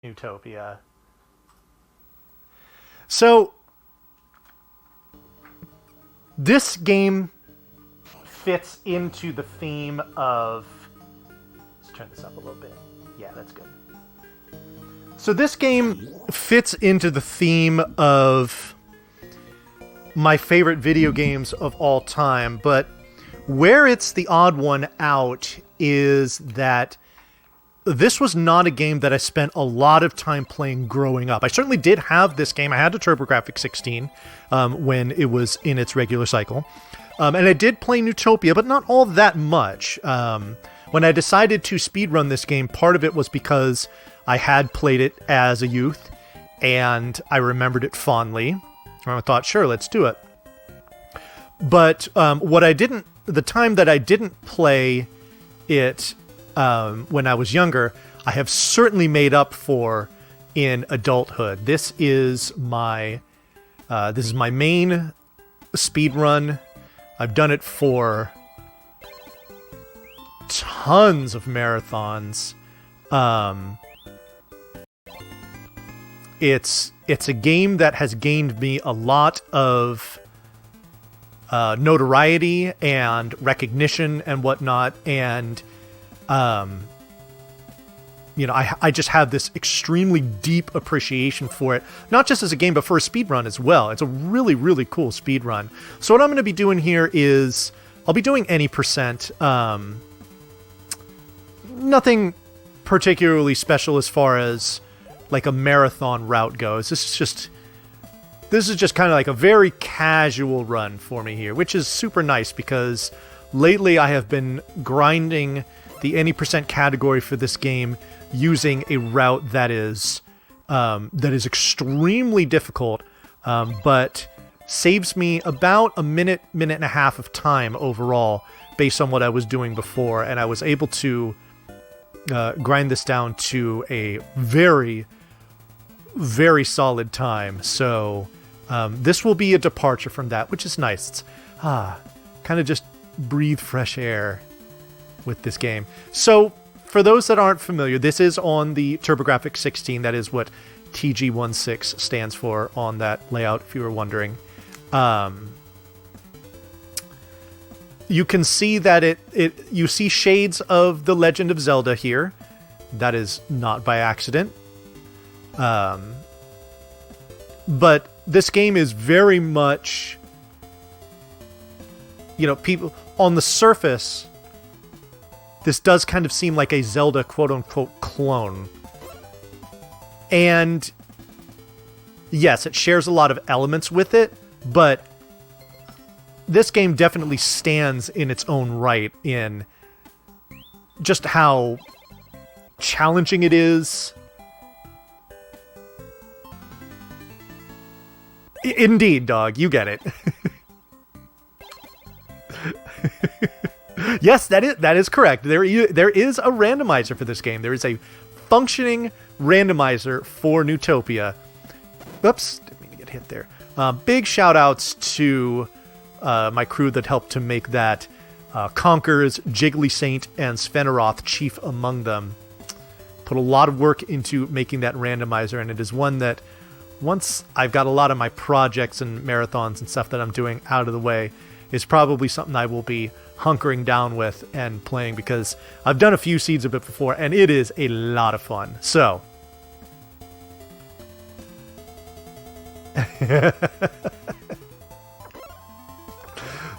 Neutopia. So, this game fits into the theme of... Let's turn this up a little bit. Yeah, that's good. So this game fits into the theme of my favorite video games of all time, but where it's the odd one out is that this was not a game that I spent a lot of time playing growing up. I certainly did have this game. I had a TurboGrafx 16 when it was in its regular cycle. And I did play Neutopia, but not all that much. When I decided to speedrun this game, part of it was because I had played it as a youth, and I remembered it fondly. And I thought, sure, let's do it. But the time that I didn't play it when I was younger, I have certainly made up for in adulthood. This is my main speedrun. I've done it for tons of marathons. It's a game that has gained me a lot of notoriety and recognition and whatnot, and I just have this extremely deep appreciation for it, not just as a game, but for a speedrun as well. It's a really, really cool speedrun. So what I'm going to be doing here is I'll be doing any percent. Nothing particularly special as far as like a marathon route goes. This is just kind of like a very casual run for me here, which is super nice because lately I have been grinding the any percent category for this game using a route that is extremely difficult, but saves me about a minute and a half of time overall based on what I was doing before, and I was able to grind this down to a very, very solid time. So this will be a departure from that, which is nice. It's kind of just breathe fresh air with this game. So for those that aren't familiar, this is on the TurboGrafx 16. That is what TG16 stands for on that layout, if you were wondering. You can see that you see shades of The Legend of Zelda here. That is not by accident. But this game is very much, people on the surface, this does kind of seem like a Zelda quote-unquote clone. And yes, it shares a lot of elements with it, but this game definitely stands in its own right in just how challenging it is. Indeed, dog, you get it. Yes, that is correct. There is a randomizer for this game. There is a functioning randomizer for Neutopia. Oops, didn't mean to get hit there. Big shout outs to my crew that helped to make that. Conkers, Jiggly Saint, and Sveneroth chief among them. Put a lot of work into making that randomizer, and it is one that once I've got a lot of my projects and marathons and stuff that I'm doing out of the way, is probably something I will be hunkering down with and playing, because I've done a few seeds of it before, and it is a lot of fun. So...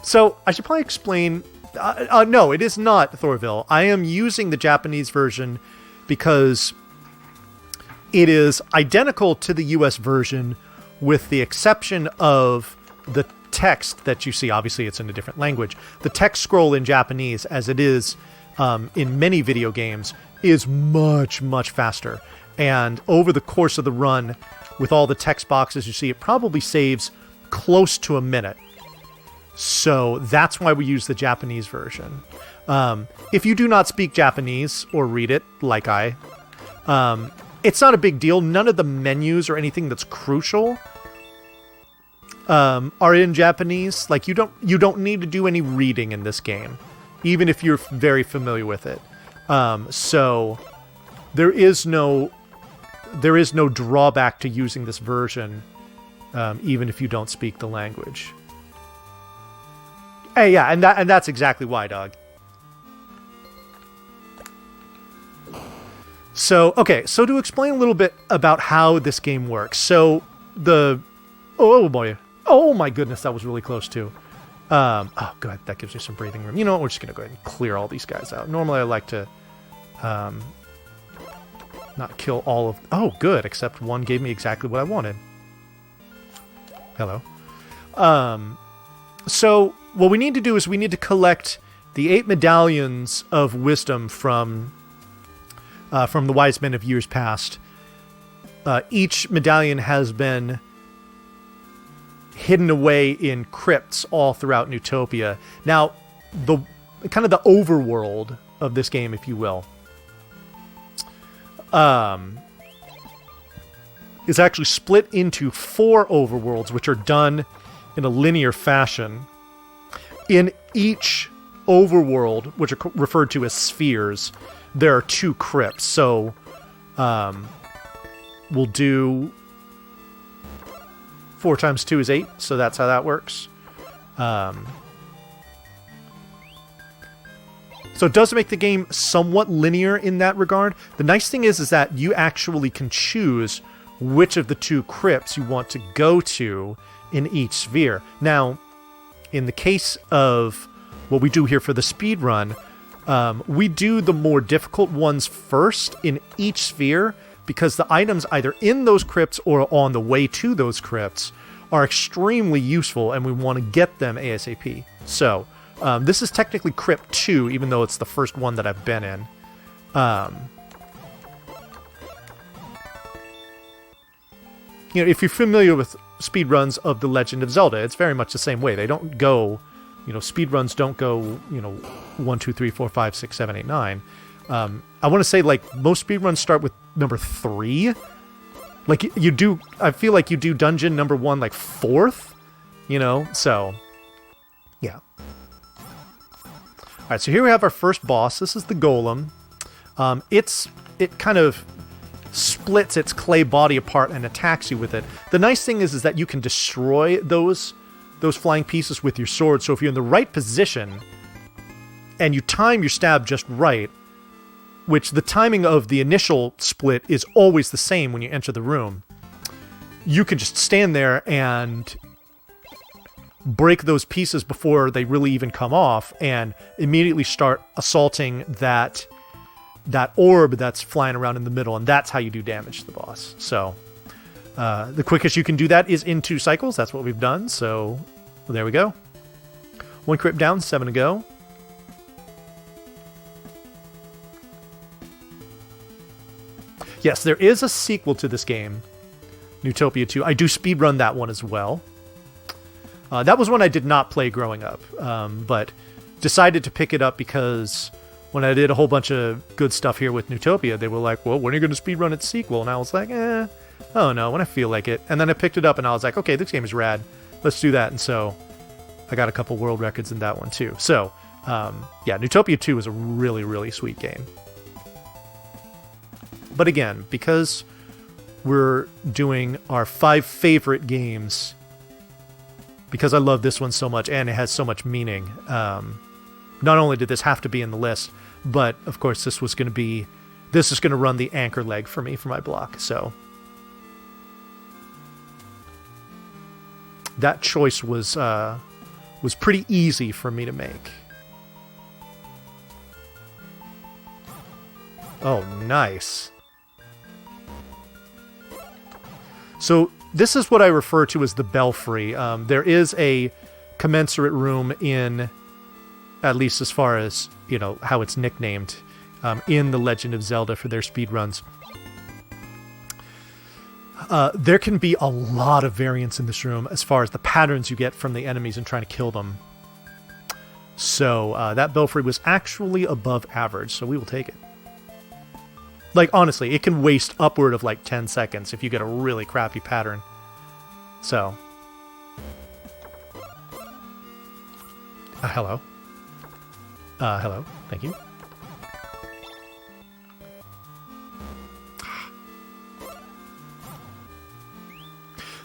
So, I should probably explain... no, it is not Thorville. I am using the Japanese version because it is identical to the US version with the exception of the text that you see. Obviously, it's in a different language. The text scroll in Japanese, as it is in many video games, is much, much faster. And over the course of the run, with all the text boxes you see, it probably saves close to a minute. So that's why we use the Japanese version. If you do not speak Japanese or read it, like I, it's not a big deal. None of the menus or anything that's crucial are in Japanese. Like you don't need to do any reading in this game, even if you're very familiar with it. So there is no there is no drawback to using this version, even if you don't speak the language. Hey, yeah, and that's exactly why, dog. So, okay, so to explain a little bit about how this game works. So, oh boy. Oh my goodness, that was really close too. Oh, good, that gives me some breathing room. You know what, we're just going to go ahead and clear all these guys out. Normally I like to not kill all of... Oh, good, except one gave me exactly what I wanted. Hello. So, what we need to do is we need to collect the 8 medallions of wisdom from the wise men of years past. Each medallion has been hidden away in crypts all throughout Neutopia. Now, the kind of the overworld of this game, if you will, is actually split into 4 overworlds, which are done in a linear fashion. In each overworld, which are referred to as spheres, there are 2 crypts. So, we'll do 4 times 2 is 8, so that's how that works. So it does make the game somewhat linear in that regard. The nice thing is that you actually can choose which of the 2 crypts you want to go to in each sphere. Now, in the case of what we do here for the speed run, we do the more difficult ones first in each sphere, because the items either in those crypts or on the way to those crypts are extremely useful, and we want to get them ASAP. So, this is technically Crypt 2, even though it's the first one that I've been in. You know, if you're familiar with speedruns of The Legend of Zelda, it's very much the same way. They don't go, you know, speedruns don't go, you know, 1, 2, 3, 4, 5, 6, 7, 8, 9. I want to say, like, most speedruns start with number 3. Like, you do, I feel like you do dungeon number 1, like, 4th, you know, so, yeah. Alright, so here we have our first boss. This is the Golem. It kind of splits its clay body apart and attacks you with it. The nice thing is that you can destroy those flying pieces with your sword, so if you're in the right position, and you time your stab just right, which the timing of the initial split is always the same when you enter the room, you can just stand there and break those pieces before they really even come off, and immediately start assaulting that orb that's flying around in the middle, and that's how you do damage to the boss. So, the quickest you can do that is in 2 cycles. That's what we've done, so well, there we go. 1 crypt down, 7 to go. Yes, there is a sequel to this game, Neutopia 2. I do speedrun that one as well. That was one I did not play growing up, but decided to pick it up because when I did a whole bunch of good stuff here with Neutopia, they were like, well, when are you going to speedrun its sequel? And I was like, I don't know, when I feel like it. And then I picked it up and I was like, okay, this game is rad. Let's do that. And so I got a couple world records in that one too. So, yeah, Neutopia 2 is a really, really sweet game. But again, because we're doing our 5 favorite games, because I love this one so much and it has so much meaning, not only did this have to be in the list, but of course this is going to run the anchor leg for me for my block. So that choice was pretty easy for me to make. Oh, nice. So this is what I refer to as the Belfry. There is a commensurate room in, at least as far as, you know, how it's nicknamed, in The Legend of Zelda for their speedruns. There can be a lot of variance in this room as far as the patterns you get from the enemies and trying to kill them. So that Belfry was actually above average, so we will take it. Like, honestly, it can waste upward of like 10 seconds if you get a really crappy pattern. So. Hello. Hello. Thank you.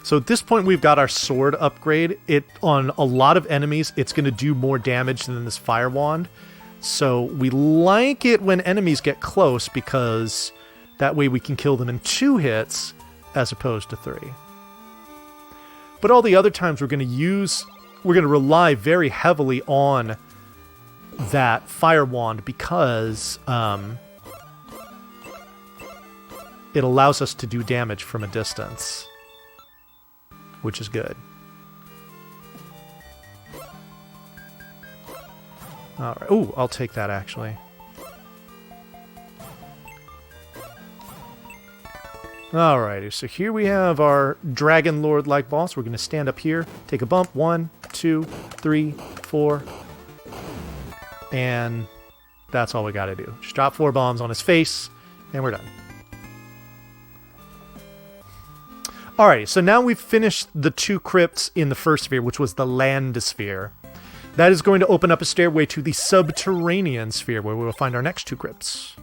So at this point, we've got our sword upgrade. On a lot of enemies, it's going to do more damage than this fire wand. So we like it when enemies get close because that way we can kill them in 2 hits as opposed to 3. But all the other times we're going to rely very heavily on that fire wand because it allows us to do damage from a distance, which is good. All right. Ooh, I'll take that actually. Alrighty, so here we have our Dragon Lord-like boss. We're going to stand up here, take a bump. 1, 2, 3, 4. And that's all we got to do. Just drop 4 bombs on his face, and we're done. Alrighty, so now we've finished the 2 crypts in the first sphere, which was the land sphere. That is going to open up a stairway to the subterranean sphere, where we will find our next 2 crypts.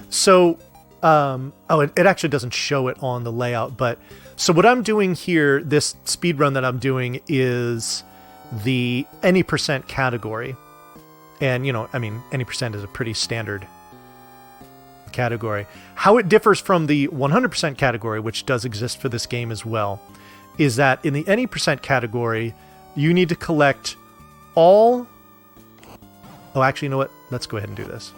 So, it actually doesn't show it on the layout, but so what I'm doing here, this speed run that I'm doing is the any percent category. And, any percent is a pretty standard category. How it differs from the 100% category, which does exist for this game as well, is that in the any percent category, you need to collect all... Oh, actually, you know what? Let's go ahead and do this.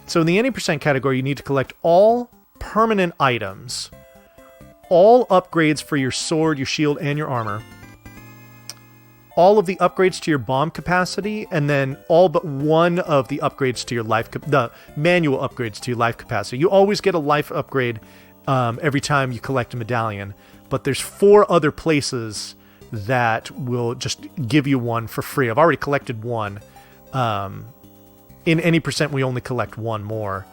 So in the any percent category, you need to collect all permanent items, all upgrades for your sword, your shield, and your armor, all of the upgrades to your bomb capacity, and then all but one of the upgrades to your life, the manual upgrades to your life capacity. You always get a life upgrade every time you collect a medallion, but there's 4 other places that will just give you one for free. I've already collected one. In any percent, we only collect 1 more.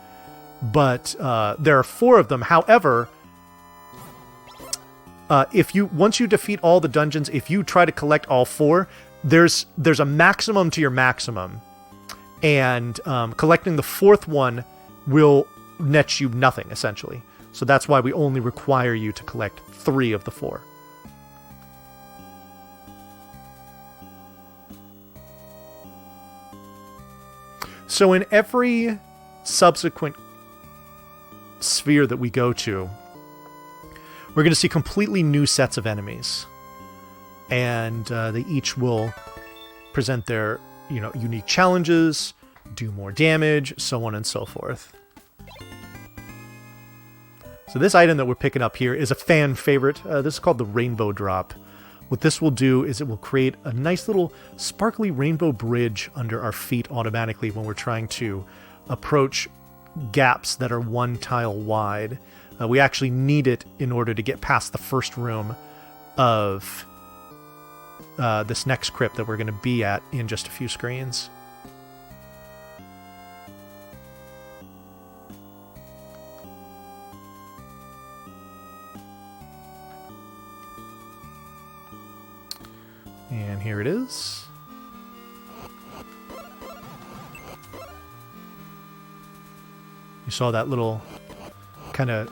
But there are 4 of them. However, once you defeat all the dungeons, if you try to collect all 4, there's a maximum to your maximum. And collecting the 4th one will net you nothing, essentially. So that's why we only require you to collect 3 of the 4. So in every subsequent sphere that we go to, we're going to see completely new sets of enemies. And they each will present their, unique challenges, do more damage, so on and so forth. So this item that we're picking up here is a fan favorite. This is called the Rainbow Drop. What this will do is it will create a nice little sparkly rainbow bridge under our feet automatically when we're trying to approach gaps that are 1 tile wide. We actually need it in order to get past the first room of this next crypt that we're going to be at in just a few screens. And here it is. You saw that little kind of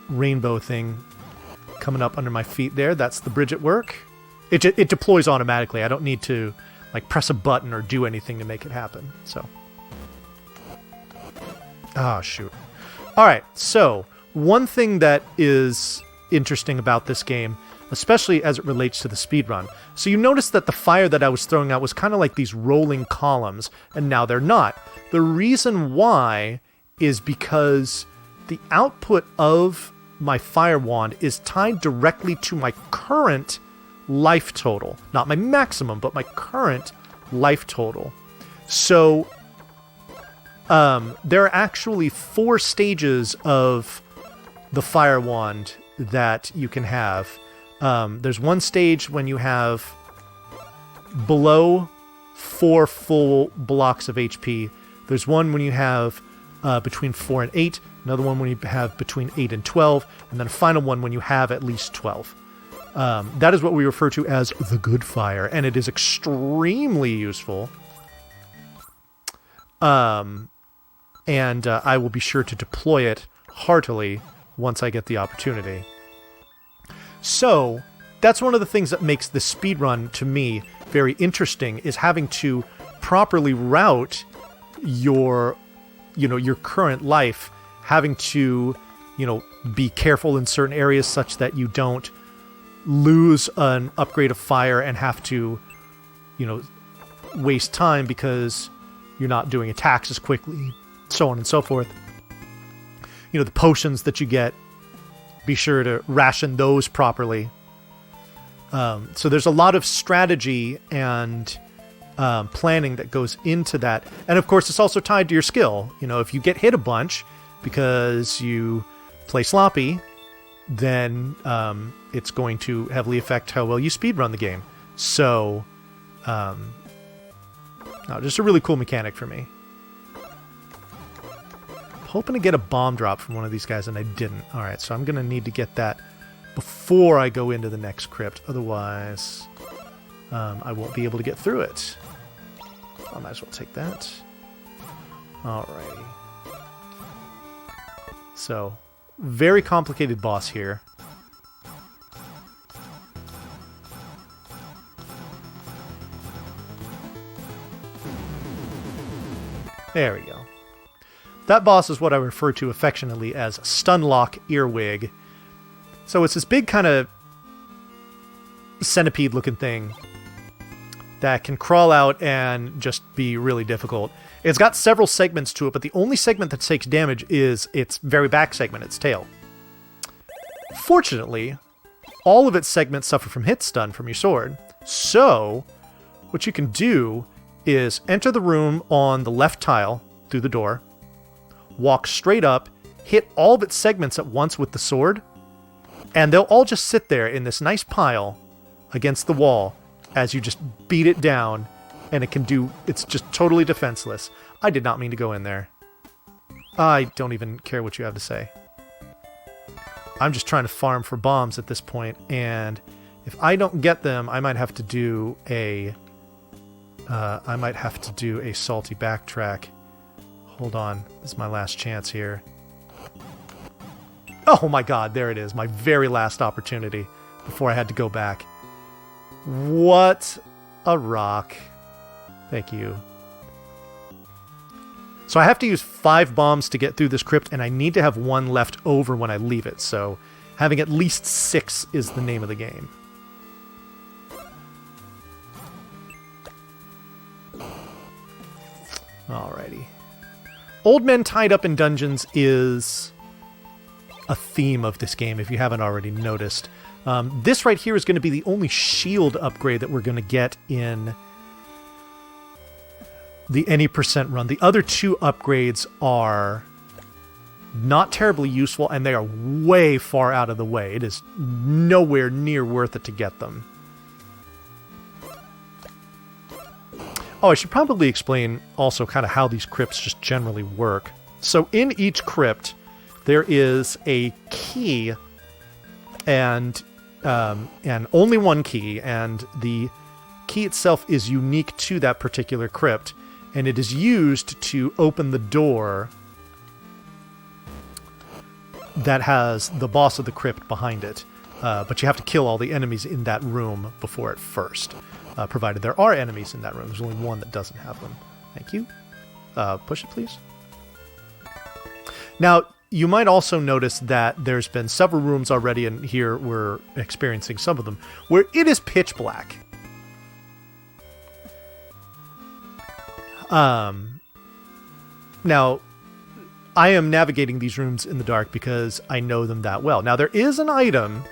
rainbow thing coming up under my feet there. That's the bridge at work. It deploys automatically. I don't need to press a button or do anything to make it happen. So, shoot. All right. So one thing that is interesting about this game, especially as it relates to the speedrun. So you notice that the fire that I was throwing out was kind of like these rolling columns, and now they're not. The reason why is because the output of my fire wand is tied directly to my current life total. Not my maximum, but my current life total. So there are actually 4 stages of the fire wand that you can have. There's one stage when you have below 4 full blocks of HP. There's one when you have between 4 and 8. Another one when you have between 8 and 12. And then a final one when you have at least 12. That is what we refer to as the good fire, and it is extremely useful. And I will be sure to deploy it heartily once I get the opportunity. So, that's one of the things that makes the speedrun, to me, very interesting, is having to properly route your current life, having to, be careful in certain areas such that you don't lose an upgrade of fire and have to, waste time because you're not doing attacks as quickly, so on and so forth. The potions that you get, be sure to ration those properly. So there's a lot of strategy and planning that goes into that. And of course, it's also tied to your skill. If you get hit a bunch because you play sloppy, then it's going to heavily affect how well you speedrun the game. So, just a really cool mechanic for me. Hoping to get a bomb drop from one of these guys, and I didn't. Alright, so I'm going to need to get that before I go into the next crypt. Otherwise, I won't be able to get through it. I might as well take that. Alrighty. So, very complicated boss here. There we go. That boss is what I refer to affectionately as Stunlock Earwig. So it's this big kind of centipede-looking thing that can crawl out and just be really difficult. It's got several segments to it, but the only segment that takes damage is its very back segment, its tail. Fortunately, all of its segments suffer from hit stun from your sword. So, what you can do is enter the room on the left tile through the door, walk straight up, hit all of its segments at once with the sword, and they'll all just sit there in this nice pile against the wall as you just beat it down, and it's just totally defenseless. I did not mean to go in there. I don't even care what you have to say. I'm just trying to farm for bombs at this point, and if I don't get them, I might have to do a salty backtrack. Hold on, this is my last chance here. Oh my god, there it is, my very last opportunity before I had to go back. What a rock. Thank you. So I have to use 5 bombs to get through this crypt, and I need to have 1 left over when I leave it, so having at least 6 is the name of the game. Alrighty. Old men tied up in dungeons is a theme of this game, if you haven't already noticed. This right here is going to be the only shield upgrade that we're going to get in the any percent run. The other 2 upgrades are not terribly useful, and they are way far out of the way. It is nowhere near worth it to get them. Oh, I should probably explain also kind of how these crypts just generally work. So in each crypt, there is a key, and only one key, and the key itself is unique to that particular crypt, and it is used to open the door that has the boss of the crypt behind it. But you have to kill all the enemies in that room before it first, provided there are enemies in that room. There's only one that doesn't have them. Thank you. Push it, please. Now, you might also notice that there's been several rooms already, and here we're experiencing some of them, where it is pitch black. Now, I am navigating these rooms in the dark because I know them that well. Now, there is an item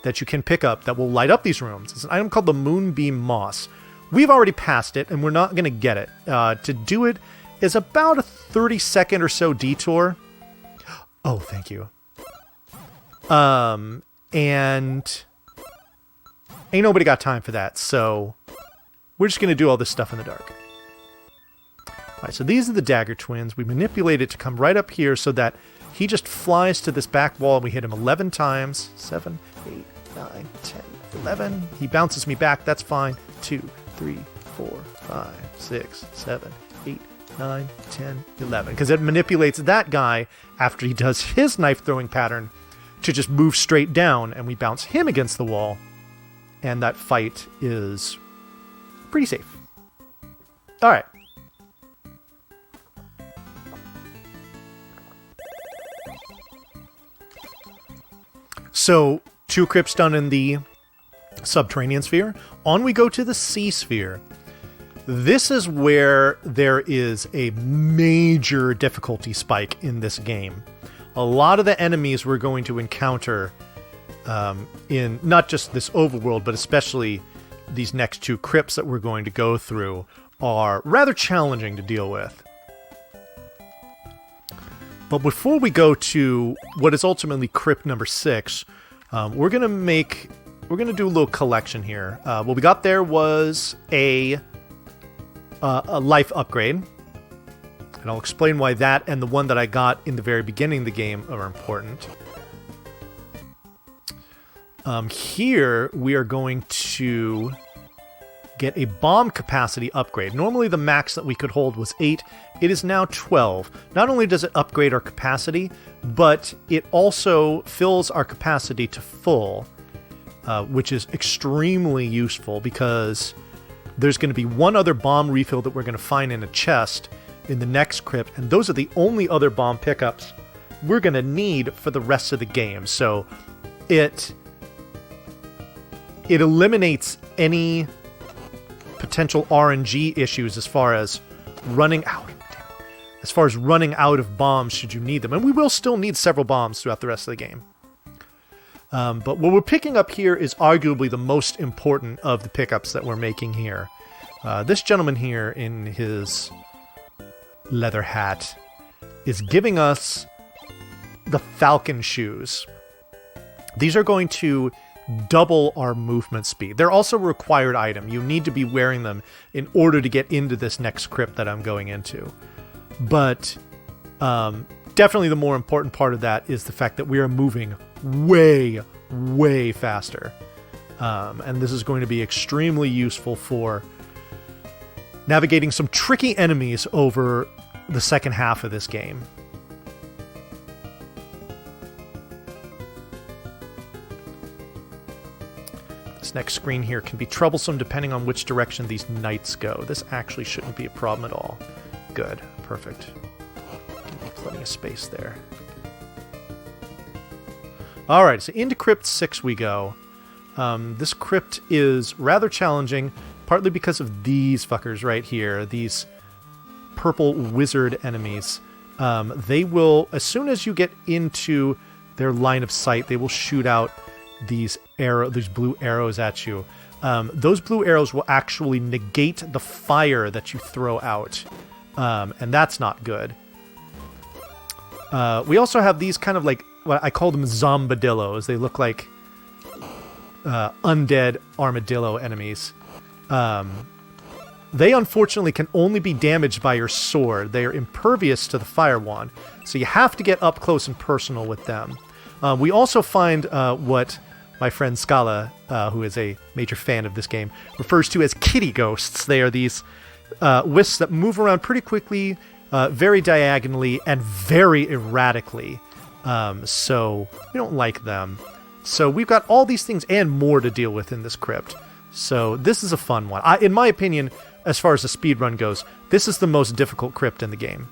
that you can pick up that will light up these rooms. It's an item called the Moonbeam Moss. We've already passed it, and we're not going to get it. To do it is about a 30-second or so detour. Oh, thank you. And ain't nobody got time for that, so we're just going to do all this stuff in the dark. Alright, so these are the Dagger Twins. We manipulate it to come right up here so that he just flies to this back wall, and we hit him 11 times. 7, 8, 9, 10, 11. He bounces me back. That's fine. 2, 3, 4, 5, 6, 7, 8, 9, 10, 11. Because it manipulates that guy after he does his knife throwing pattern to just move straight down, and we bounce him against the wall, and that fight is pretty safe. All right. So 2 crypts done in the subterranean sphere. On we go to the sea sphere. This is where there is a major difficulty spike in this game. A lot of the enemies we're going to encounter in not just this overworld, but especially these next 2 crypts that we're going to go through are rather challenging to deal with. But before we go to what is ultimately crypt number 6, we're gonna do a little collection here. What we got there was a life upgrade, and I'll explain why that and the one that I got in the very beginning of the game are important. Here we are going to get a bomb capacity upgrade. Normally the max that we could hold was 8. It is now 12. Not only does it upgrade our capacity, but it also fills our capacity to full, which is extremely useful because there's going to be one other bomb refill that we're going to find in a chest in the next crypt, and those are the only other bomb pickups we're going to need for the rest of the game. So it eliminates any potential RNG issues as far as running out of bombs should you need them. And we will still need several bombs throughout the rest of the game. But what we're picking up here is arguably the most important of the pickups that we're making here. This gentleman here in his leather hat is giving us the Falcon shoes. These are going to double our movement speed. They're also a required item. You need to be wearing them in order to get into this next crypt that I'm going into. But definitely the more important part of that is the fact that we are moving way, way faster. And this is going to be extremely useful for navigating some tricky enemies over the second half of this game. This next screen here can be troublesome depending on which direction these knights go. This actually shouldn't be a problem at all. Good. Perfect. Give me plenty of space there. Alright, so into Crypt 6 we go. This crypt is rather challenging, partly because of these fuckers right here. These purple wizard enemies. They will, as soon as you get into their line of sight, they will shoot out these blue arrows at you. Those blue arrows will actually negate the fire that you throw out, and that's not good. We also have these kind of like, what I call them zombadillos. They look like undead armadillo enemies. They unfortunately can only be damaged by your sword. They are impervious to the fire wand, so you have to get up close and personal with them. We also find what my friend Scala, who is a major fan of this game, refers to as kitty ghosts. They are these wisps that move around pretty quickly, very diagonally, and very erratically. So we don't like them. So we've got all these things and more to deal with in this crypt. So this is a fun one. In my opinion, as far as the speedrun goes, this is the most difficult crypt in the game.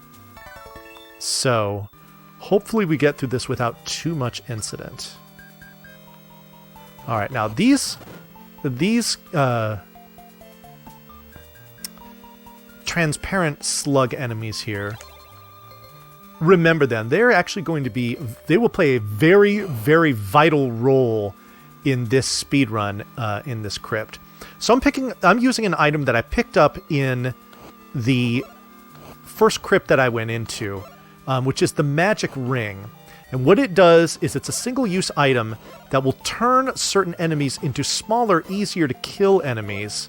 So hopefully we get through this without too much incident. All right, now these transparent slug enemies here, remember them. They're actually going to be, they will play a very, very vital role in this speedrun in this crypt. So I'm using an item that I picked up in the first crypt that I went into, which is the magic ring. And what it does is it's a single-use item that will turn certain enemies into smaller, easier to kill enemies,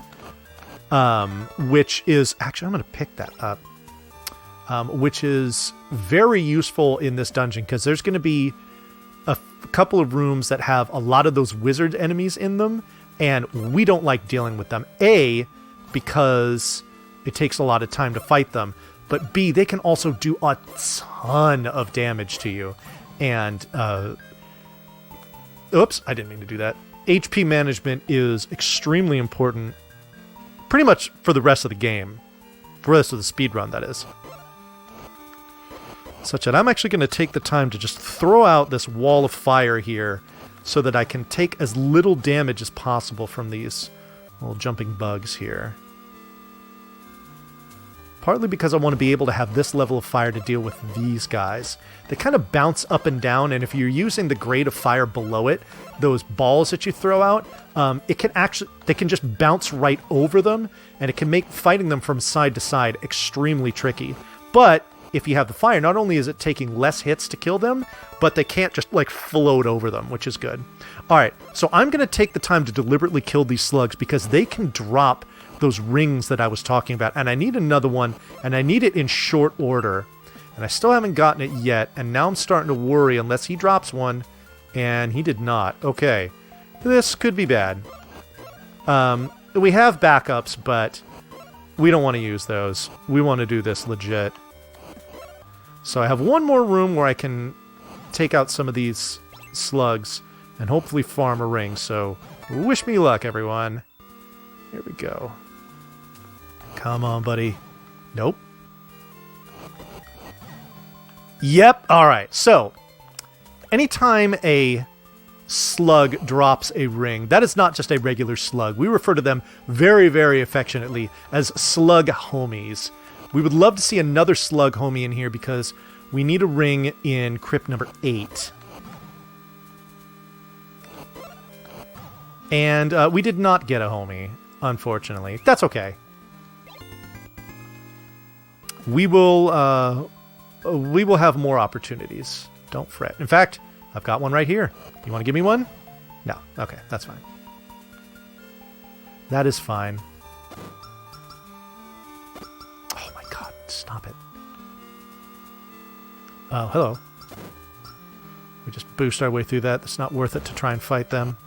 which is, actually I'm going to pick that up, which is very useful in this dungeon because there's going to be a couple of rooms that have a lot of those wizard enemies in them and we don't like dealing with them. A, because it takes a lot of time to fight them, but B, they can also do a ton of damage to you. And, oops, I didn't mean to do that. HP management is extremely important, pretty much for the rest of the game. For the rest of the speedrun, that is. Such that I'm actually going to take the time to just throw out this wall of fire here so that I can take as little damage as possible from these little jumping bugs here. Partly because I want to be able to have this level of fire to deal with these guys. They kind of bounce up and down, and if you're using the grade of fire below it, those balls that you throw out, they can just bounce right over them, and it can make fighting them from side to side extremely tricky. But if you have the fire, not only is it taking less hits to kill them, but they can't just like float over them, which is good. All right, so I'm going to take the time to deliberately kill these slugs because they can drop those rings that I was talking about, and I need another one, and I need it in short order, and I still haven't gotten it yet, and now I'm starting to worry unless he drops one, and he did not. Okay, this could be bad. We have backups, but we don't want to use those. We want to do this legit. So I have one more room where I can take out some of these slugs and hopefully farm a ring, so wish me luck, everyone. Here we go. Come on, buddy. Nope. Yep. All right. So, anytime a slug drops a ring, that is not just a regular slug. We refer to them very, very affectionately as slug homies. We would love to see another slug homie in here because we need a ring in crypt number 8. And we did not get a homie, unfortunately. That's okay. We will have more opportunities. Don't fret. In fact, I've got one right here. You want to give me one? No. Okay, that's fine. That is fine. Oh my god, stop it. Oh, hello. We just boost our way through that. It's not worth it to try and fight them.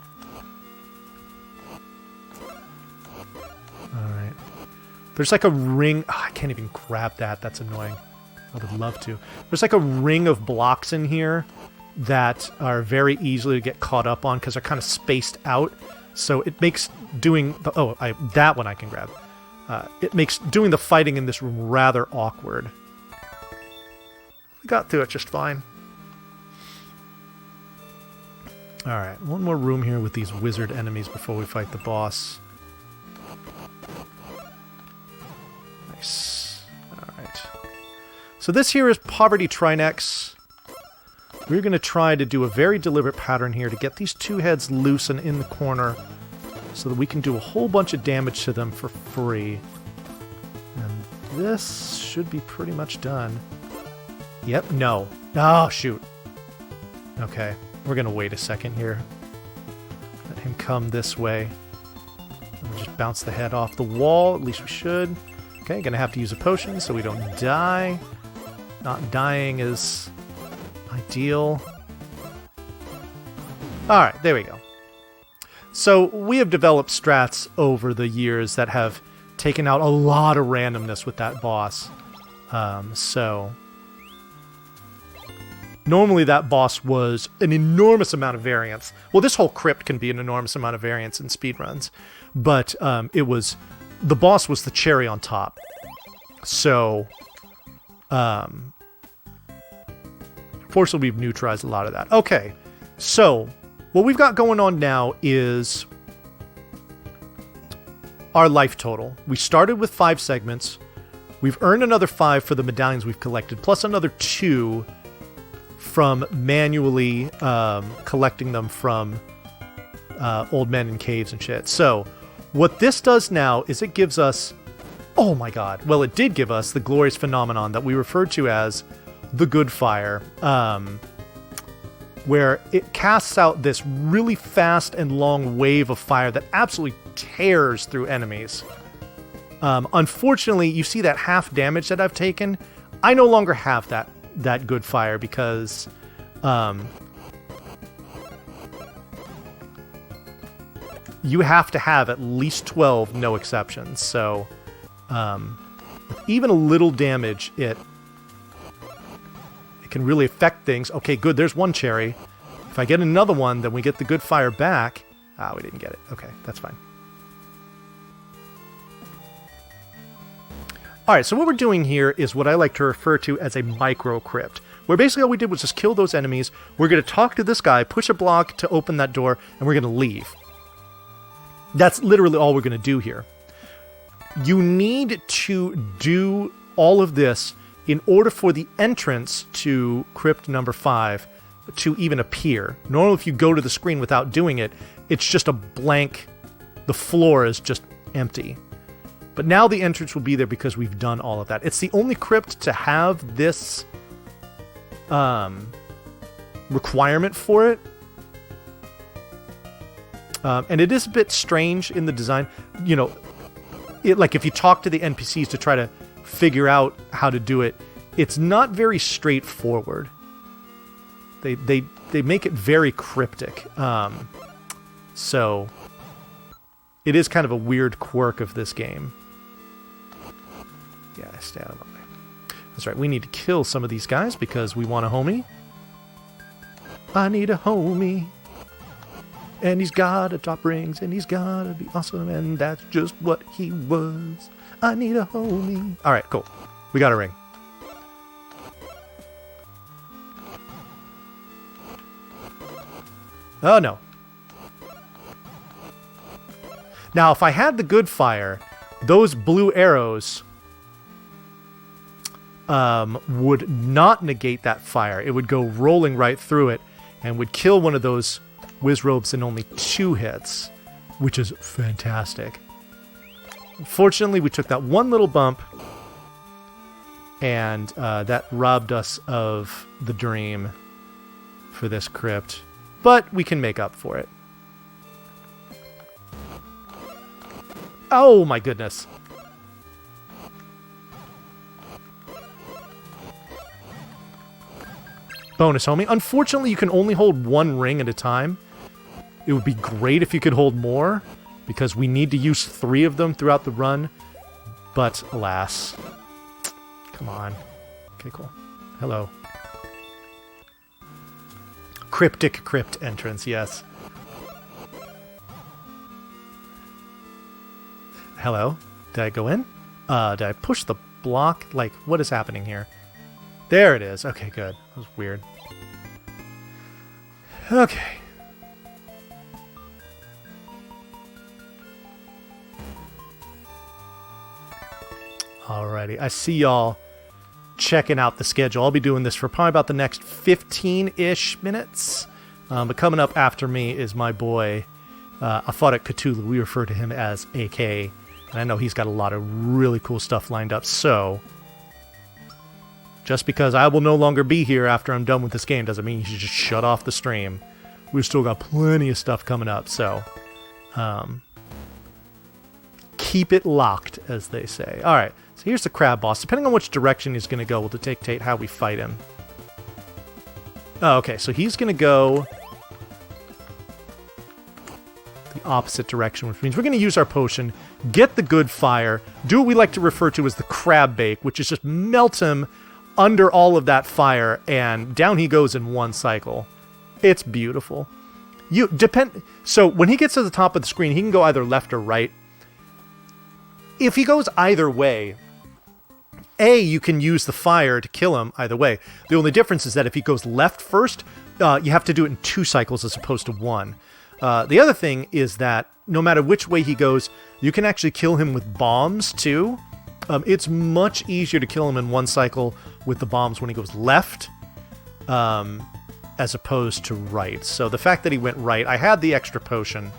Alright. There's like a ring... Oh, I can't even grab that. That's annoying. I would love to. There's like a ring of blocks in here that are very easily to get caught up on because they're kind of spaced out. So it makes doing... that one I can grab. It makes doing the fighting in this room rather awkward. We got through it just fine. Alright, one more room here with these wizard enemies before we fight the boss. Nice. Alright. So this here is Poverty Trinex. We're going to try to do a very deliberate pattern here to get these two heads loose and in the corner so that we can do a whole bunch of damage to them for free. And this should be pretty much done. Yep, no. Oh, shoot. Okay, we're going to wait a second here. Let him come this way. And we'll just bounce the head off the wall, at least we should. Okay, going to have to use a potion so we don't die. Not dying is ideal. Alright, there we go. So we have developed strats over the years that have taken out a lot of randomness with that boss. Normally that boss was an enormous amount of variance. Well, this whole crypt can be an enormous amount of variance in speedruns. But the boss was the cherry on top. So, fortunately, we've neutralized a lot of that. Okay, so what we've got going on now is our life total. We started with 5 segments. We've earned another 5 for the medallions we've collected, plus another 2 from manually collecting them from old men in caves and shit. So, what this does now is it gives us... Oh my god. Well, it did give us the glorious phenomenon that we referred to as the good fire, where it casts out this really fast and long wave of fire that absolutely tears through enemies. Unfortunately, you see that half damage that I've taken? I no longer have that good fire because you have to have at least 12, no exceptions. So with even a little damage, it can really affect things. Okay, good. There's one cherry. If I get another one, then we get the good fire back. Ah, we didn't get it. Okay, that's fine. All right, so what we're doing here is what I like to refer to as a micro crypt, where basically all we did was just kill those enemies. We're going to talk to this guy, push a block to open that door, and we're going to leave. That's literally all we're going to do here. You need to do all of this in order for the entrance to crypt number 5 to even appear. Normally, if you go to the screen without doing it, it's just a blank, the floor is just empty. But now the entrance will be there because we've done all of that. It's the only crypt to have this requirement for it. And it is a bit strange in the design. You know, like if you talk to the NPCs to try to figure out how to do it, it's not very straightforward. They make it very cryptic. So it is kind of a weird quirk of this game. Yeah, stay out of my way. That's right, we need to kill some of these guys because we want a homie. I need a homie. And he's gotta drop rings, and he's gotta be awesome, and that's just what he was. I need a homie. Alright, cool. We got a ring. Oh, no. Now, if I had the good fire, those blue arrows would not negate that fire. It would go rolling right through it and would kill one of those Wizrobes in only 2 hits, which is fantastic. Unfortunately, we took that one little bump, and that robbed us of the dream for this crypt. But we can make up for it. Oh my goodness. Bonus homie. Unfortunately, you can only hold 1 ring at a time. It would be great if you could hold more, because we need to use 3 of them throughout the run. But alas. Come on. Okay, cool. Hello. Cryptic crypt entrance, yes. Hello? Did I go in? Did I push the block? Like, what is happening here? There it is. Okay, good. That was weird. Okay. Alrighty. I see y'all checking out the schedule. I'll be doing this for probably about the next 15-ish minutes. But coming up after me is my boy, Aphotic Cthulhu. We refer to him as AK. And I know he's got a lot of really cool stuff lined up. So, just because I will no longer be here after I'm done with this game doesn't mean you should just shut off the stream. We've still got plenty of stuff coming up. So, keep it locked, as they say. Alright, so here's the crab boss. Depending on which direction he's going to go will dictate how we fight him. Oh, okay, so he's going to go the opposite direction, which means we're going to use our potion, get the good fire, do what we like to refer to as the crab bake, which is just melt him under all of that fire, and down he goes in 1 cycle. It's beautiful. So when he gets to the top of the screen, he can go either left or right. If he goes either way, you can use the fire to kill him either way. The only difference is that if he goes left first, you have to do it in 2 cycles as opposed to 1. The other thing is that no matter which way he goes, you can actually kill him with bombs too. It's much easier to kill him in 1 cycle with the bombs when he goes left, as opposed to right. So the fact that he went right, I had the extra potion.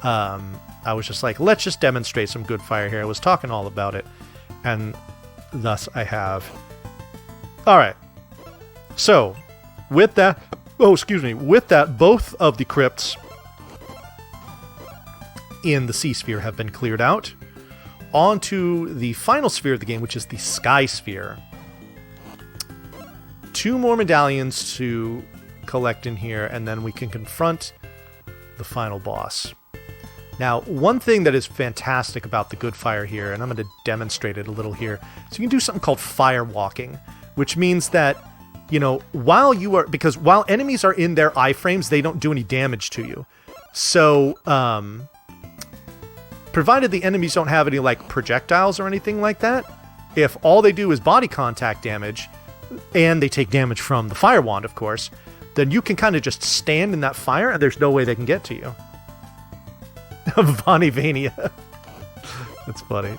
I was just like, let's just demonstrate some good fire here. I was talking all about it, and thus I have. Alright. So, with that, both of the crypts in the sea sphere have been cleared out. On to the final sphere of the game, which is the sky sphere. 2 more medallions to collect in here, and then we can confront the final boss. Now, one thing that is fantastic about the good fire here, and I'm going to demonstrate it a little here, so you can do something called fire walking, which means that, you know, while enemies are in their iframes, they don't do any damage to you. So, provided the enemies don't have any, like, projectiles or anything like that, if all they do is body contact damage, and they take damage from the fire wand, of course, then you can kind of just stand in that fire, and there's no way they can get to you. Vonivania. That's funny.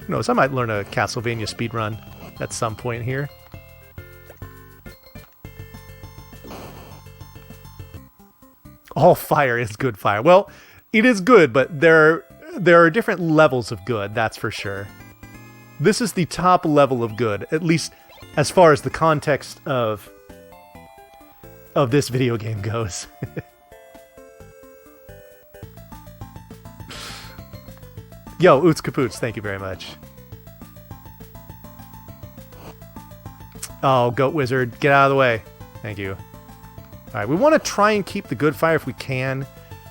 Who knows? I might learn a Castlevania speedrun at some point here. All fire is good fire. Well, it is good, but there are different levels of good, that's for sure. This is the top level of good, at least as far as the context of this video game goes. Yo, Oots Kapoots, thank you very much. Oh, Goat Wizard, get out of the way. Thank you. Alright, we want to try and keep the good fire if we can,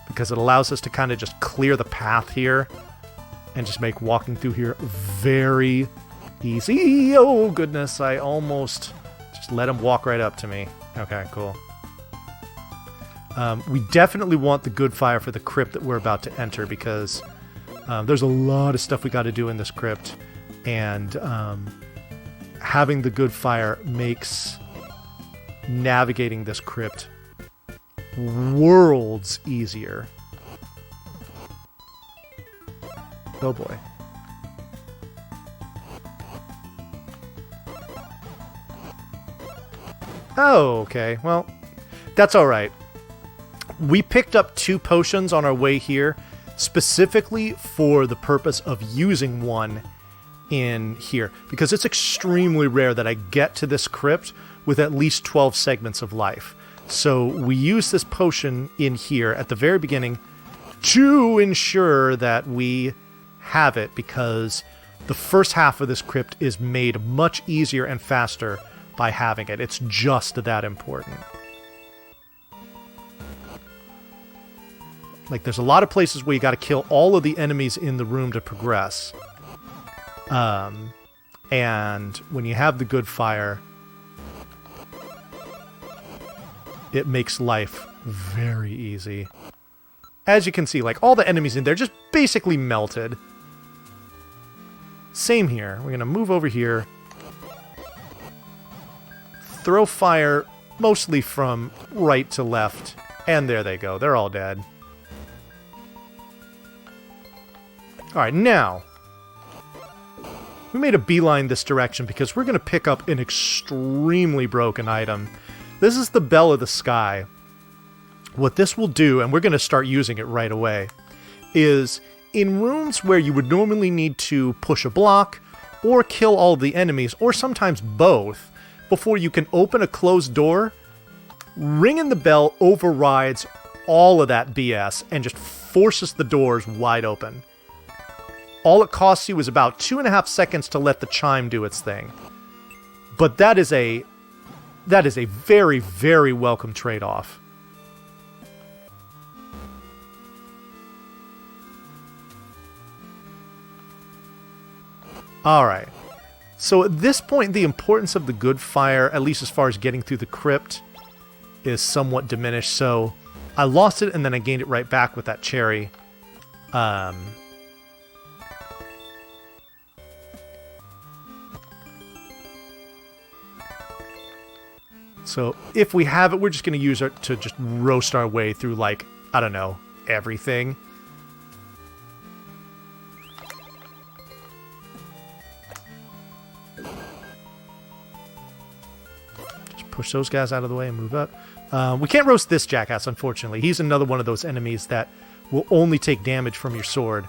because it allows us to kind of just clear the path here and just make walking through here very easy. Oh, goodness, I almost just let him walk right up to me. Okay, cool. We definitely want the good fire for the crypt that we're about to enter, because there's a lot of stuff we got to do in this crypt, and having the good fire makes navigating this crypt worlds easier. Oh boy. Oh, okay. Well, that's alright. We picked up 2 potions on our way here, specifically for the purpose of using one in here, because it's extremely rare that I get to this crypt with at least 12 segments of life. So we use this potion in here at the very beginning to ensure that we have it, because the first half of this crypt is made much easier and faster by having it. It's just that important. Like, there's a lot of places where you got to kill all of the enemies in the room to progress. And when you have the good fire, it makes life very easy. As you can see, like, all the enemies in there just basically melted. Same here. We're going to move over here. Throw fire mostly from right to left. And there they go. They're all dead. Alright, now. We made a beeline this direction because we're going to pick up an extremely broken item. This is the Bell of the Sky. What this will do, and we're going to start using it right away, is in rooms where you would normally need to push a block or kill all of the enemies, or sometimes both, before you can open a closed door, ringing the bell overrides all of that BS and just forces the doors wide open. All it costs you is about 2.5 seconds to let the chime do its thing. But that is a very, very welcome trade-off. Alright. So at this point, the importance of the good fire, at least as far as getting through the crypt, is somewhat diminished. So I lost it and then I gained it right back with that cherry. So if we have it, we're just going to use it to just roast our way through, like, I don't know, everything. Just push those guys out of the way and move up. We can't roast this jackass, unfortunately. He's another one of those enemies that will only take damage from your sword.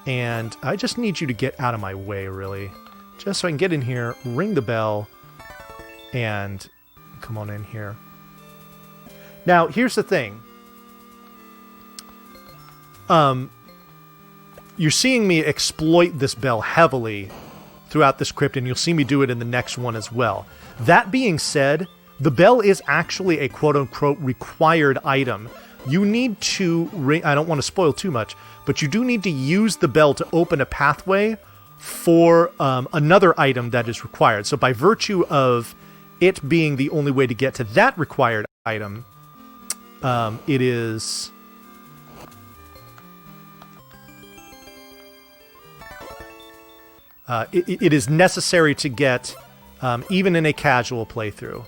And I just need you to get out of my way, really. Just so I can get in here, ring the bell, and come on in here. Now, here's the thing. You're seeing me exploit this bell heavily throughout this crypt, and you'll see me do it in the next one as well. That being said, the bell is actually a quote-unquote required item. You need to ring... I don't want to spoil too much, but you do need to use the bell to open a pathway for another item that is required. So by virtue of it being the only way to get to that required item, it is... it is necessary to get even in a casual playthrough.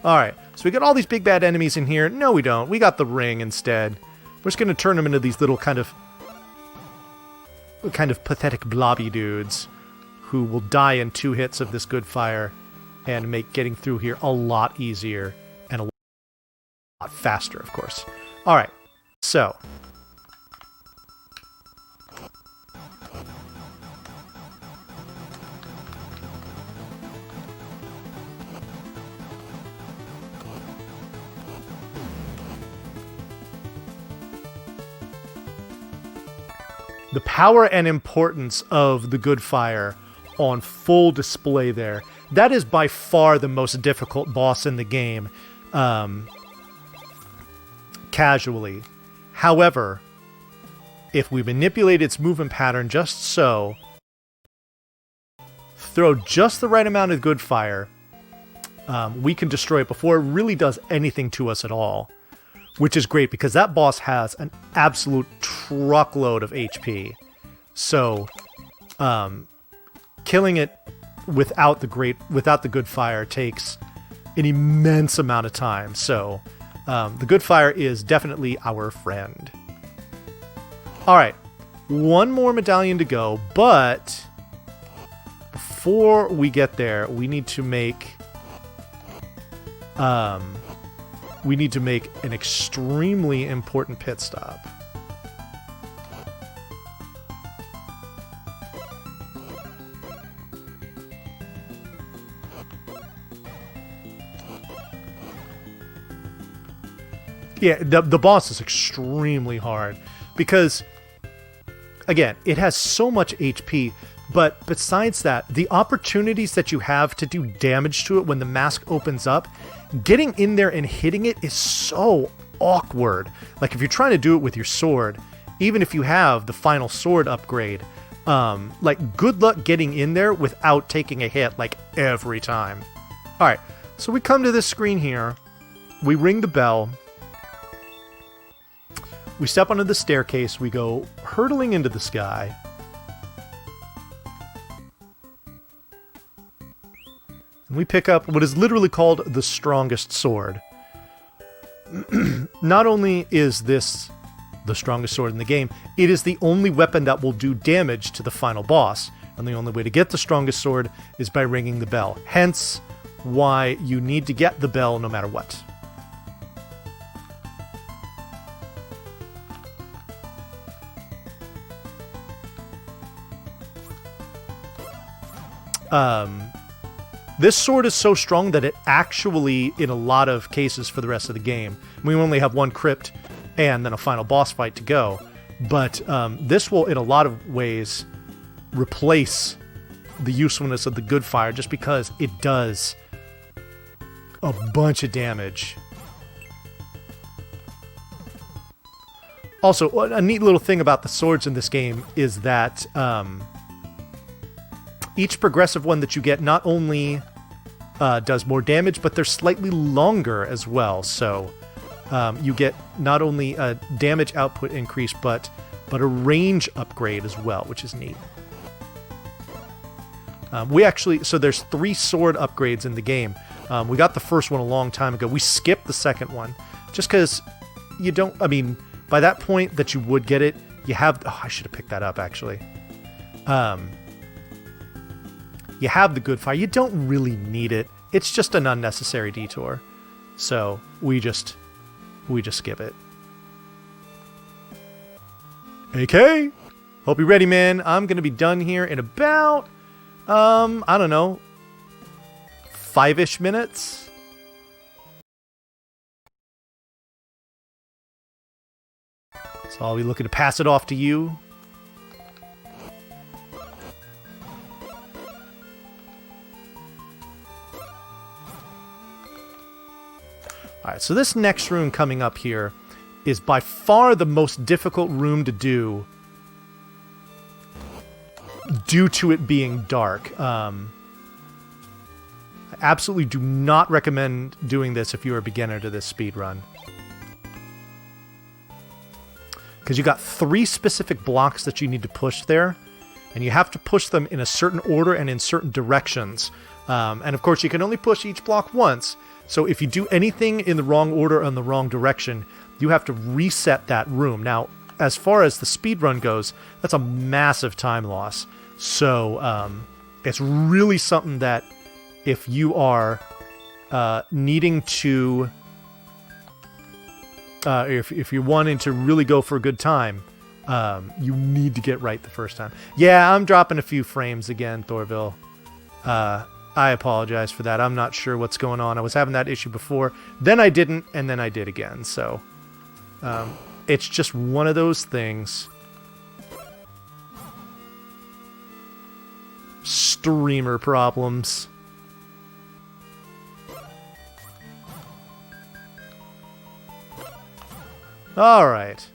Alright, so we got all these big bad enemies in here. No, we don't. We got the ring instead. We're just going to turn them into these little kind of pathetic blobby dudes who will die in 2 hits of this good fire and make getting through here a lot easier and a lot faster, of course. Alright, so... the power and importance of the good fire on full display there. That is by far the most difficult boss in the game, casually. However, if we manipulate its movement pattern just so, throw just the right amount of good fire, we can destroy it before it really does anything to us at all. Which is great, because that boss has an absolute truckload of HP. So, killing it without the good fire takes an immense amount of time. So, the good fire is definitely our friend. Alright, one more medallion to go, but before we get there, we need to make... an extremely important pit stop. Yeah, the boss is extremely hard because, again, it has so much HP, but besides that, the opportunities that you have to do damage to it when the mask opens up, getting in there and hitting it is so awkward. Like, if you're trying to do it with your sword, even if you have the final sword upgrade, like, good luck getting in there without taking a hit, like, every time. Alright, so we come to this screen here, we ring the bell, we step onto the staircase, we go hurtling into the sky, and we pick up what is literally called the strongest sword. Not only is this the strongest sword in the game, it is the only weapon that will do damage to the final boss. And the only way to get the strongest sword is by ringing the bell. Hence, why you need to get the bell no matter what. This sword is so strong that it actually, in a lot of cases for the rest of the game, we only have one crypt and then a final boss fight to go, but this will, in a lot of ways, replace the usefulness of the good fire just because it does a bunch of damage. Also, a neat little thing about the swords in this game is that each progressive one that you get not only does more damage, but they're slightly longer as well. So you get not only a damage output increase, but a range upgrade as well, which is neat. So there's 3 sword upgrades in the game. We got the first one a long time ago. We skipped the second one just because you don't, I mean, by that point that you would get it, you have, oh, I should have picked that up actually. You have the good fire. You don't really need it. It's just an unnecessary detour. So we just skip it. Okay. Hope you're ready, man. I'm going to be done here in about, I don't know, 5-ish minutes. So I'll be looking to pass it off to you. All right, so this next room coming up here is by far the most difficult room to do due to it being dark. I absolutely do not recommend doing this if you're a beginner to this speed run. Because you got 3 specific blocks that you need to push there, and you have to push them in a certain order and in certain directions. And of course, you can only push each block once, so if you do anything in the wrong order or in the wrong direction, you have to reset that room. Now, as far as the speed run goes, that's a massive time loss. So it's really something that if you are needing to... if you're wanting to really go for a good time, you need to get right the first time. Yeah, I'm dropping a few frames again, Thorville. I apologize for that. I'm not sure what's going on. I was having that issue before. Then I didn't, and then I did again. So it's just one of those things. Streamer problems. Alright,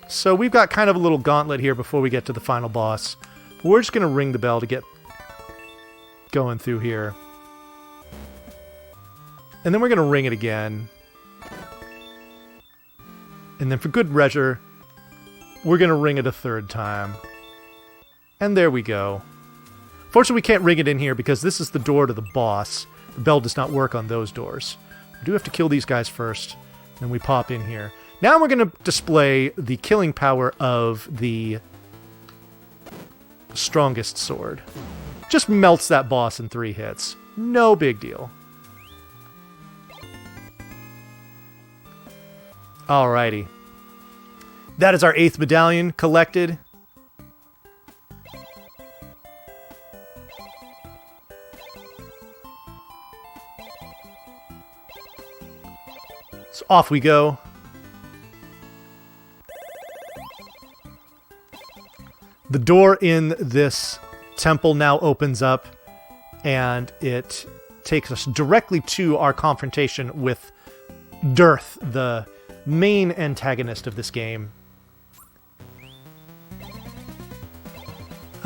so we've got kind of a little gauntlet here before we get to the final boss. But we're just going to ring the bell to get going through here. And then we're going to ring it again. And then for good measure, we're going to ring it a 3rd time. And there we go. Fortunately, we can't ring it in here because this is the door to the boss. The bell does not work on those doors. We do have to kill these guys first, then we pop in here. Now we're going to display the killing power of the strongest sword. Just melts that boss in 3 hits. No big deal. Alrighty. That is our 8th medallion collected. So off we go. The door in this temple now opens up, and it takes us directly to our confrontation with Dearth, the main antagonist of this game.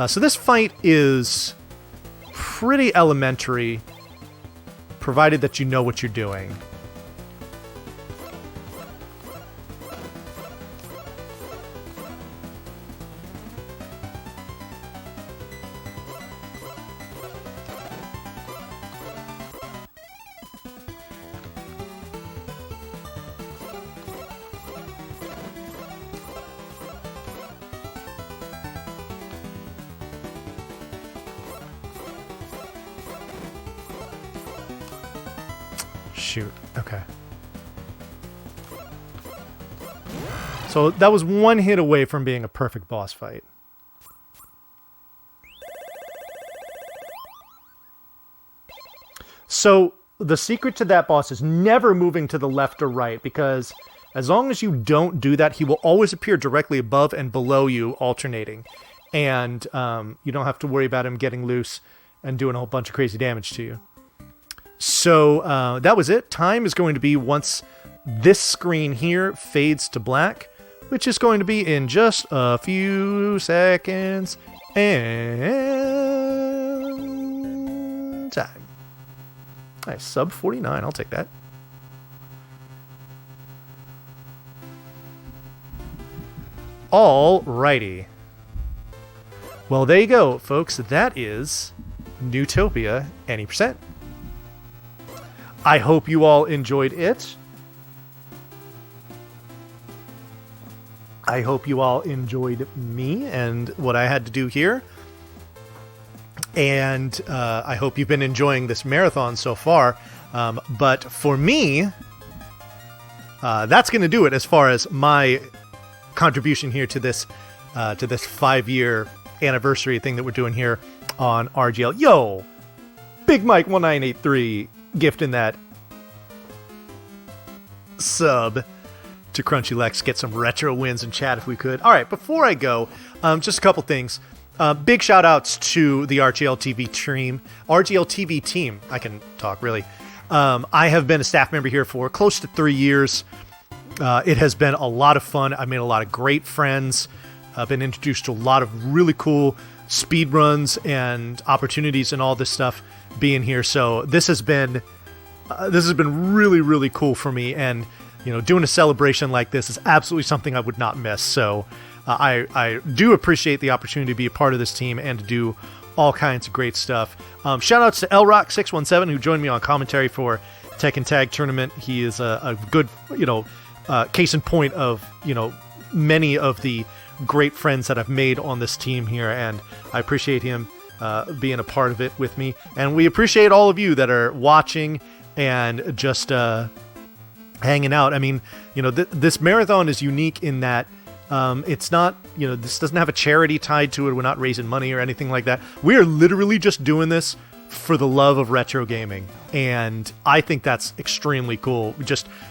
So this fight is pretty elementary, provided that you know what you're doing. Shoot. Okay. So that was 1 hit away from being a perfect boss fight. So the secret to that boss is never moving to the left or right, because as long as you don't do that, he will always appear directly above and below you, alternating. And you don't have to worry about him getting loose and doing a whole bunch of crazy damage to you. So that was it. Time is going to be once this screen here fades to black, which is going to be in just a few seconds. And time. Nice, sub 49. I'll take that. Alrighty. Well, there you go, folks. That is Neutopia any percent. I hope you all enjoyed it. I hope you all enjoyed me and what I had to do here. And I hope you've been enjoying this marathon so far. But for me, that's going to do it as far as my contribution here to this 5-year anniversary thing that we're doing here on RGL. Yo! Big Mike 1983 gifting that sub to Crunchy Lex. Get some retro wins in chat if we could. All right, before I go, just a couple things. Big shout outs to the RGLTV team. RGLTV team. I can talk, really. I have been a staff member here for close to 3 years. It has been a lot of fun. I've made a lot of great friends. I've been introduced to a lot of really cool speed runs and opportunities and all this stuff being here. So this has been really, really cool for me. And doing a celebration like this is absolutely something I would not miss. So I do appreciate the opportunity to be a part of this team and to do all kinds of great stuff. Shout outs to LRock617 who joined me on commentary for Tekken Tag Tournament. He is a good, case in point of, many of the great friends that I've made on this team here, and I appreciate him being a part of it with me. And we appreciate all of you that are watching and just hanging out. I mean, this marathon is unique in that it's not, this doesn't have a charity tied to it. We're not raising money or anything like that. We are literally just doing this for the love of retro gaming. And I think that's extremely cool.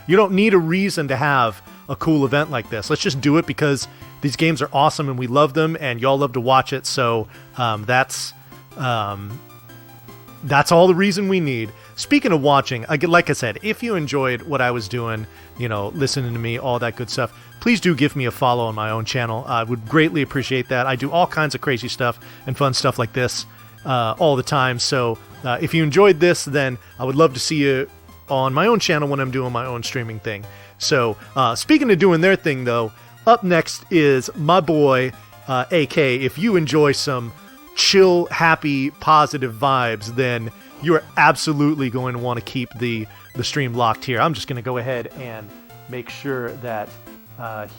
You don't need a reason to have a cool event like this. Let's just do it because these games are awesome and we love them and y'all love to watch it. So that's all the reason we need. Speaking of watching, like I said, if you enjoyed what I was doing, listening to me, all that good stuff, please do give me a follow on my own channel. I would greatly appreciate that. I do all kinds of crazy stuff and fun stuff like this all the time. So if you enjoyed this, then I would love to see you on my own channel when I'm doing my own streaming thing. So speaking of doing their thing, though, up next is my boy, AK. If you enjoy some chill, happy, positive vibes, then you are absolutely going to want to keep the stream locked here. I'm just going to go ahead and make sure that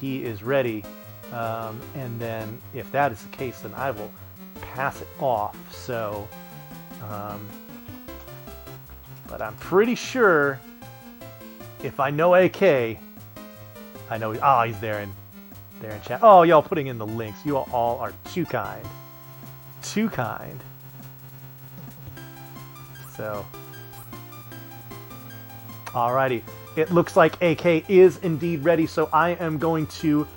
he is ready. And then if that is the case, then I will pass it off. So, but I'm pretty sure if I know AK, I know, he's there in chat. Oh, y'all putting in the links. You all are too kind. Too kind. So, alrighty. It looks like AK is indeed ready, so I am going to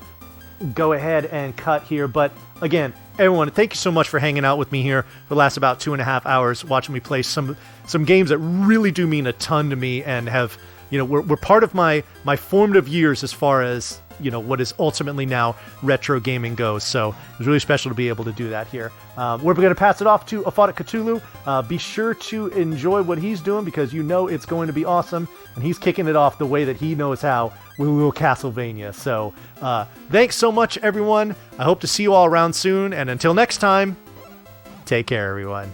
go ahead and cut here. But again, everyone, thank you so much for hanging out with me here for the last about 2.5 hours, watching me play some games that really do mean a ton to me and have, we're part of my formative years as far as, what is ultimately now retro gaming goes. So it was really special to be able to do that here. We're going to pass it off to Afada Cthulhu. Be sure to enjoy what he's doing because it's going to be awesome. And he's kicking it off the way that he knows how with Little Castlevania. So thanks so much, everyone. I hope to see you all around soon. And until next time, take care, everyone.